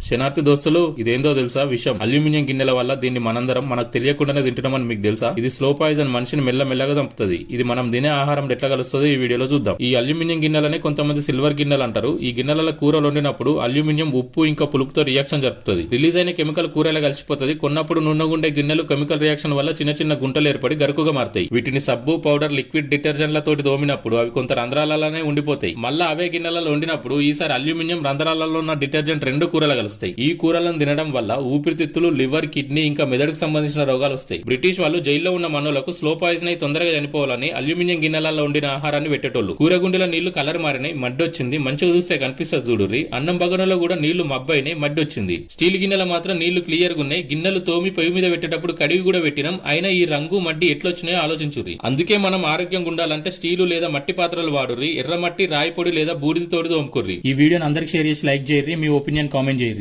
శనార్థి దోస్తులు, ఇదేందో తెలుసా విషయం? అల్యూమినియం గిన్నెల వల్ల దీన్ని మనందరం మనకు తెలియకుండానే తింటున్నామని మీకు తెలుసా? ఇది స్లో పాయిజన్, మనిషిని మెల్లమెల్లగా చంపుతుంది. ఇది మనం తినే ఆహారం ఎట్లా కలుస్తుందో ఈ వీడియోలో చూద్దాం. ఈ అల్యూమినియం గిన్నెలని కొంతమంది సిల్వర్ గిన్నెలు అంటారు. ఈ గిన్నెల కూరలు వండినప్పుడు అల్యూమినియం ఉప్పు ఇంకా పులుపుతో రియాక్షన్ జరుపుతుంది. రిలీజ్ అయిన కెమికల్ కూరలా కలిసిపోతుంది. కొన్నప్పుడు నున్నగుండే గిన్నెలు కెమికల్ రియాక్షన్ వల్ల చిన్న చిన్న గుంటలు ఏర్పడి గరుకుగా మారుతాయి. వీటిని సబ్బు, పౌడర్, లిక్విడ్ డిటర్జెంట్లతోటి దోమినప్పుడు అవి కొంత రంధ్రాలలోనే ఉండిపోతాయి. మళ్ళా అవే గిన్నెలలో వండినప్పుడు ఈసారి అల్యూమినియం రంధ్రాలలో ఉన్న డిటర్జెంట్ రెండు కూరలు కలుస్తాయి. ఈ కూరలను తినడం వల్ల ఊపిరితిత్తులు, లివర్, కిడ్నీ ఇంకా మెదడుకు సంబంధించిన రోగాలు వస్తాయి. బ్రిటిష్ వాళ్ళు జైల్లో ఉన్న మనులకు స్లో పాయిజన్ అయి తొందరగా చనిపోవాలని అల్యూమినియం గిన్నెలలో వండిన ఆహారాన్ని పెట్టేటోళ్ళు. కూరగుండెల నీళ్లు కలర్ మారినాయి, మడ్డొచ్చింది. మంచిగా చూస్తే కనిపిస్తుంది చూడుర్రి. అన్నం బగనలో కూడా నీళ్లు మబ్బైనాయి, మడ్డొచ్చింది. స్టీల్ గిన్నెల మాత్రం నీళ్లు క్లియర్ గా ఉన్నాయి. గిన్నెలు తోమి పొయ్యి మీద పెట్టేటప్పుడు కడిగి కూడా పెట్టినాం. అయినా ఈ రంగు మడ్డి ఎట్లొచ్చినాయో ఆలోచించుర్రి. అందుకే మనం ఆరోగ్యంగా ఉండాలంటే స్టీలు లేదా మట్టి పాత్రలు వాడుర్రి. ఎర్రమట్టి, రాయి పొడి లేదా బూడిద తోడి తోముకుర్రి. ఈ వీడియోని అందరికి షేర్ చేసి లైక్ చేయర్రి. మీ ఒపీనియన్ కామెంట్ చేయర్రి.